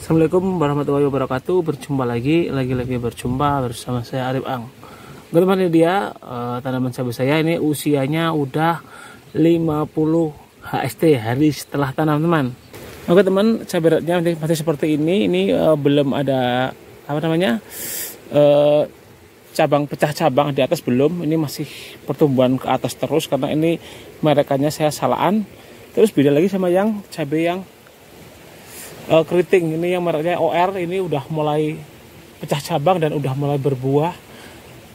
Assalamualaikum warahmatullahi wabarakatuh. Berjumpa lagi berjumpa bersama saya Arif Ang. Oke teman, ini dia tanaman cabai saya. Ini usianya udah 50 HST hari setelah tanam teman. Oke teman, cabai rawitnya masih seperti ini. Ini belum ada cabang, pecah cabang di atas belum. Ini masih pertumbuhan ke atas terus karena ini merekannya saya salaan. Terus beda lagi sama yang cabai yang keriting, ini yang mereknya OR, ini udah mulai pecah cabang dan udah mulai berbuah.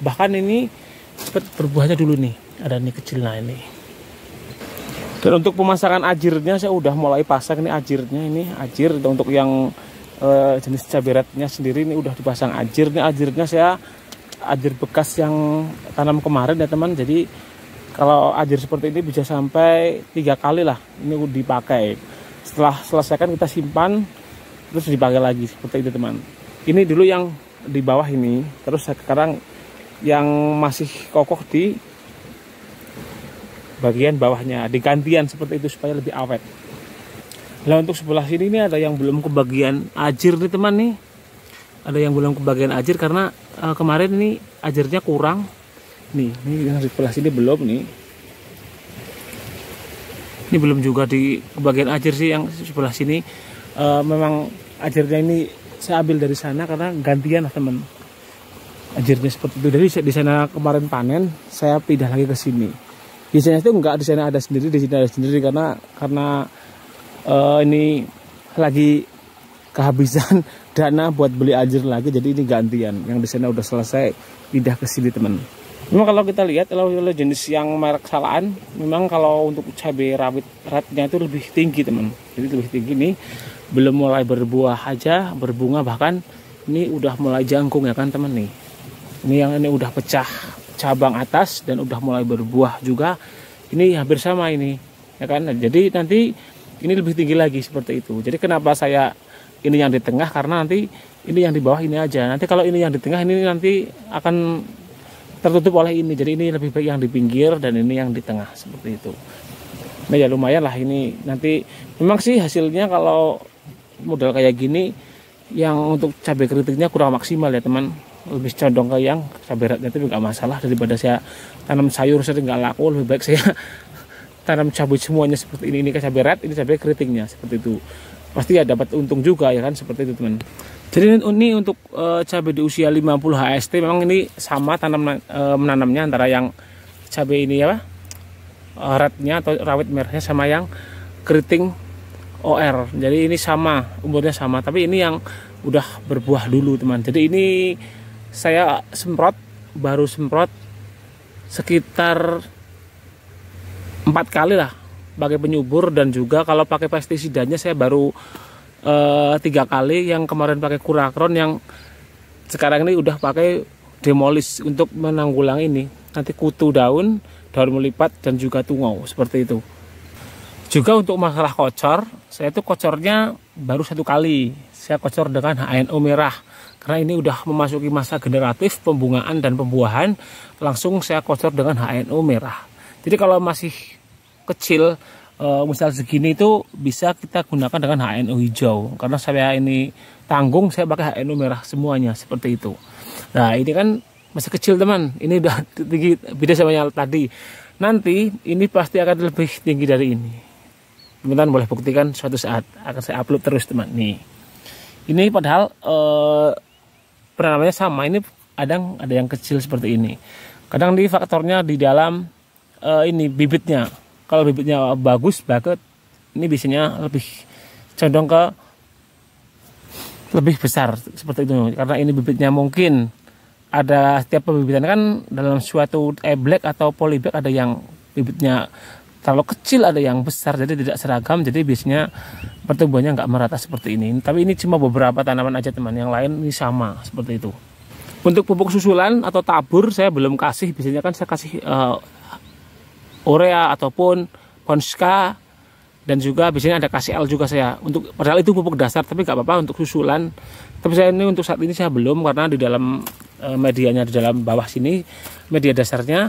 Bahkan ini cepat berbuahnya dulu nih, ada nih kecil. Nah ini. Dan untuk pemasangan ajirnya saya udah mulai pasang ini ajirnya, ini ajir untuk yang jenis cabai rawitnya sendiri ini udah dipasang ajir. Ini ajirnya saya ajir bekas yang tanam kemarin ya teman. Jadi kalau ajir seperti ini bisa sampai 3 kali lah ini dipakai. Setelah selesaikan kita simpan terus dipakai lagi seperti itu teman. Ini dulu yang di bawah ini, terus sekarang yang masih kokoh di bagian bawahnya digantian seperti itu supaya lebih awet. Nah untuk sebelah sini ini ada yang belum kebagian ajir nih teman nih. Ada yang belum kebagian ajir karena kemarin ini ajirnya kurang. Nih, ini yang di sebelah sini belum nih. Ini belum juga di bagian ajir sih yang sebelah sini. Memang ajirnya ini saya ambil dari sana karena gantian teman. Ajirnya seperti itu. Jadi di sana kemarin panen, saya pindah lagi ke sini. Biasanya itu enggak, di sana ada sendiri, di sini ada sendiri karena ini lagi kehabisan dana buat beli ajir lagi. Jadi ini gantian. Yang di sana udah selesai, pindah ke sini teman. Memang kalau kita lihat kalau jenis yang merek salaan, memang kalau untuk cabai rawitnya itu lebih tinggi teman. Jadi lebih tinggi nih, belum mulai berbuah aja, berbunga, bahkan ini udah mulai jangkung ya kan teman nih. Ini yang ini udah pecah cabang atas dan udah mulai berbuah juga. Ini hampir sama ini ya kan. Jadi nanti ini lebih tinggi lagi seperti itu. Jadi kenapa saya ini yang di tengah, karena nanti ini yang di bawah ini aja. Nanti kalau ini yang di tengah ini nanti akan tertutup oleh ini, jadi ini lebih baik yang di pinggir dan ini yang di tengah seperti itu. Nah ya lumayan lah ini. Nanti memang sih hasilnya kalau model kayak gini yang untuk cabai keritingnya kurang maksimal ya teman. Lebih condong ke yang cabai rawitnya itu nggak masalah, daripada saya tanam sayur sering nggak laku. Lebih baik saya tanam cabai semuanya seperti ini ke cabai rawit, ini cabai keritingnya seperti itu. Pasti ya dapat untung juga ya kan, seperti itu teman. Jadi ini untuk cabai di usia 50 HST memang ini sama menanamnya antara yang cabai ini ya rawitnya atau rawit merahnya sama yang keriting OR. Jadi ini sama, umurnya sama, tapi ini yang udah berbuah dulu teman. Jadi ini saya baru semprot sekitar 4 kali lah pakai penyubur, dan juga kalau pakai pestisidanya saya baru 3 kali. Yang kemarin pakai kurakron, yang sekarang ini udah pakai demolis untuk menanggulangi ini nanti kutu daun melipat dan juga tungau seperti itu. Juga untuk masalah kocor, saya itu kocornya baru 1 kali. Saya kocor dengan HNO merah karena ini udah memasuki masa generatif pembungaan dan pembuahan, langsung saya kocor dengan HNO merah. Jadi kalau masih kecil misal segini itu bisa kita gunakan dengan HNO hijau, karena saya ini tanggung, saya pakai HNO merah semuanya seperti itu. Nah ini kan masih kecil teman, ini udah tinggi, beda sama yang tadi. Nanti ini pasti akan lebih tinggi dari ini. Teman-teman boleh buktikan suatu saat, akan saya upload terus teman. Nih ini padahal penanamannya sama, ini ada yang kecil seperti ini. Kadang di faktornya di dalam ini bibitnya. Kalau bibitnya bagus banget, ini biasanya lebih condong ke lebih besar seperti itu. Karena ini bibitnya mungkin ada, setiap pembibitan kan dalam suatu black atau polybag ada yang bibitnya terlalu kecil, ada yang besar, jadi tidak seragam. Jadi biasanya pertumbuhannya nggak merata seperti ini. Tapi ini cuma beberapa tanaman aja teman, yang lain ini sama seperti itu. Untuk pupuk susulan atau tabur saya belum kasih. Biasanya kan saya kasih urea ataupun Ponska, dan juga biasanya ada KCL juga saya. Untuk padahal itu pupuk dasar, tapi nggak apa-apa untuk susulan. Tapi saya ini untuk saat ini saya belum, karena di dalam medianya, di dalam bawah sini media dasarnya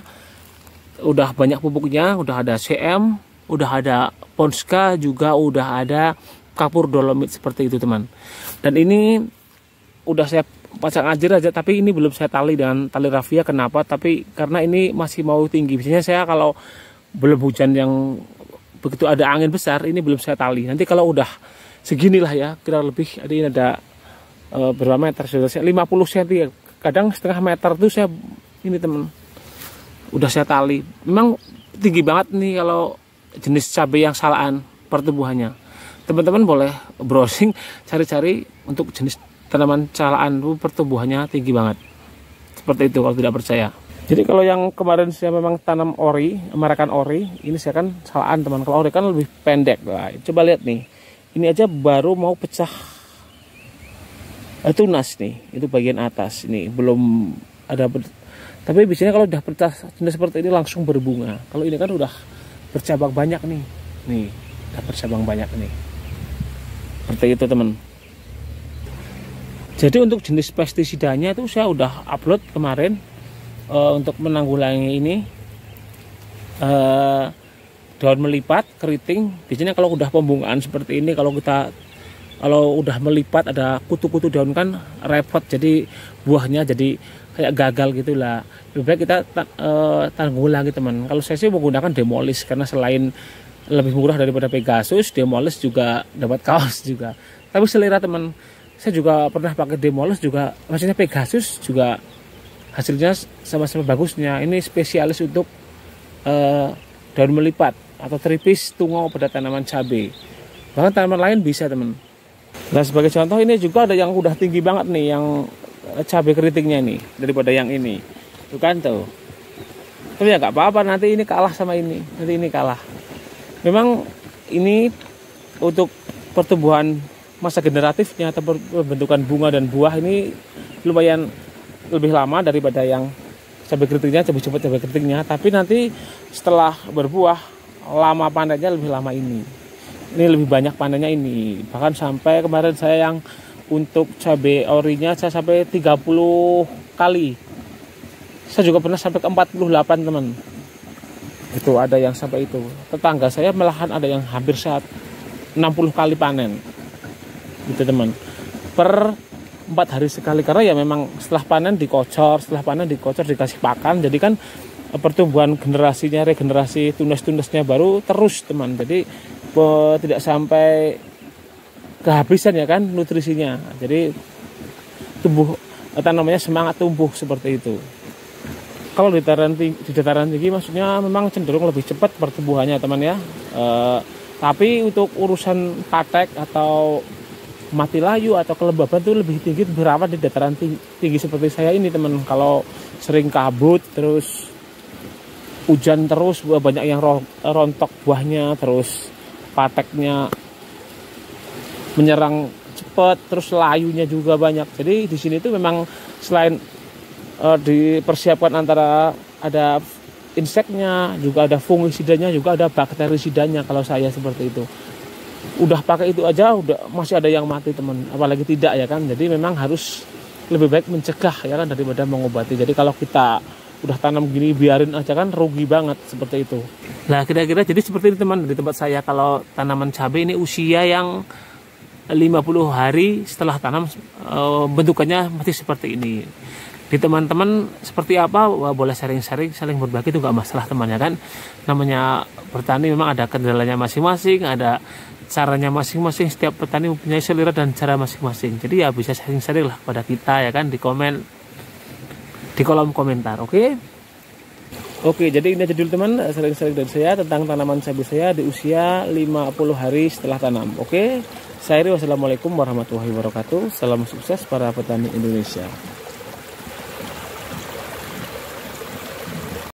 udah banyak pupuknya, udah ada CM, udah ada Ponska, juga udah ada kapur dolomit seperti itu teman. Dan ini udah saya pasang ajir aja, tapi ini belum saya tali dengan tali rafia. Kenapa? Tapi karena ini masih mau tinggi. Biasanya saya kalau belum hujan yang begitu ada angin besar, ini belum saya tali. Nanti kalau udah seginilah ya, kira lebih ini ada berapa meter? 50 cm ya. Kadang setengah meter tuh saya ini teman, udah saya tali. Memang tinggi banget nih kalau jenis cabai yang salaan pertumbuhannya. Teman-teman boleh browsing, cari-cari untuk jenis tanaman salaan pertumbuhannya tinggi banget. Seperti itu kalau tidak percaya. Jadi kalau yang kemarin saya memang tanam ori, merakan ori, ini saya kan salaan teman. Kalau ori kan lebih pendek. Nah, coba lihat nih. Ini aja baru mau pecah tunas nih. Itu bagian atas ini belum ada. Tapi biasanya kalau udah pecah jenis seperti ini langsung berbunga. Kalau ini kan udah bercabang banyak nih. Nih, udah bercabang banyak nih. Seperti itu teman. Jadi untuk jenis pestisidanya itu saya udah upload kemarin untuk menanggulangi ini daun melipat, keriting. Biasanya kalau udah pembungaan seperti ini, kalau udah melipat ada kutu-kutu daun kan repot, jadi buahnya jadi kayak gagal gitulah. Lebih baik kita tanggulangi teman. Kalau saya sih menggunakan Demolis karena selain lebih murah daripada Pegasus, Demolis juga dapat kaos juga. Tapi selera teman. Saya juga pernah pakai Demolis juga, maksudnya Pegasus juga hasilnya sama-sama bagusnya. Ini spesialis untuk daun melipat atau tripis tungau pada tanaman cabai. Bahkan tanaman lain bisa teman. Nah sebagai contoh ini juga ada yang udah tinggi banget nih, yang cabai keritingnya nih daripada yang ini. Tuh kan tuh. Tapi ya nggak apa-apa, nanti ini kalah sama ini, nanti ini kalah. Memang ini untuk pertumbuhan masa generatifnya atau pembentukan bunga dan buah ini lumayan lebih lama daripada yang cabai keritingnya, lebih cepat cabai keritingnya. Tapi nanti setelah berbuah, lama panennya lebih lama ini. Ini lebih banyak panennya ini. Bahkan sampai kemarin saya yang untuk cabai orinya saya sampai 30 kali. Saya juga pernah sampai ke 48 teman. Itu ada yang sampai itu. Tetangga saya malahan ada yang hampir 60 kali panen. Gitu teman, per 4 hari sekali, karena ya memang setelah panen dikocor dikasih pakan, jadi kan pertumbuhan generasinya, regenerasi tunas-tunasnya baru terus teman, jadi tidak sampai kehabisan ya kan nutrisinya, jadi tumbuh tanamannya semangat tumbuh seperti itu. Kalau di dataran tinggi maksudnya memang cenderung lebih cepat pertumbuhannya teman ya, tapi untuk urusan patek atau mati layu atau kelembaban itu lebih tinggi berawat di dataran tinggi seperti saya ini teman. Kalau sering kabut terus hujan terus, banyak yang rontok buahnya, terus pateknya menyerang cepat, terus layunya juga banyak. Jadi di sini tuh memang selain dipersiapkan antara ada inseknya, juga ada fungisidanya, juga ada bakterisidanya. Kalau saya seperti itu. Udah pakai itu aja udah masih ada yang mati teman, apalagi tidak ya kan. Jadi memang harus lebih baik mencegah ya kan daripada mengobati. Jadi kalau kita udah tanam gini biarin aja kan rugi banget seperti itu. Nah kira-kira jadi seperti ini teman di tempat saya. Kalau tanaman cabai ini usia yang 50 hari setelah tanam bentukannya masih seperti ini. Di teman-teman seperti apa, wah, boleh sharing-sharing, saling berbagi, itu nggak masalah temannya kan. Namanya bertani memang ada kendalanya masing-masing, ada caranya masing-masing. Setiap petani mempunyai selera dan cara masing-masing. Jadi ya bisa sharing-sharing lah pada kita ya kan, di komen, di kolom komentar. Oke, jadi ini aja dulu teman, sharing-sharing dari saya tentang tanaman cabai saya di usia 50 hari setelah tanam. Oke, saya Iri, wassalamualaikum warahmatullahi wabarakatuh. Salam sukses para petani Indonesia.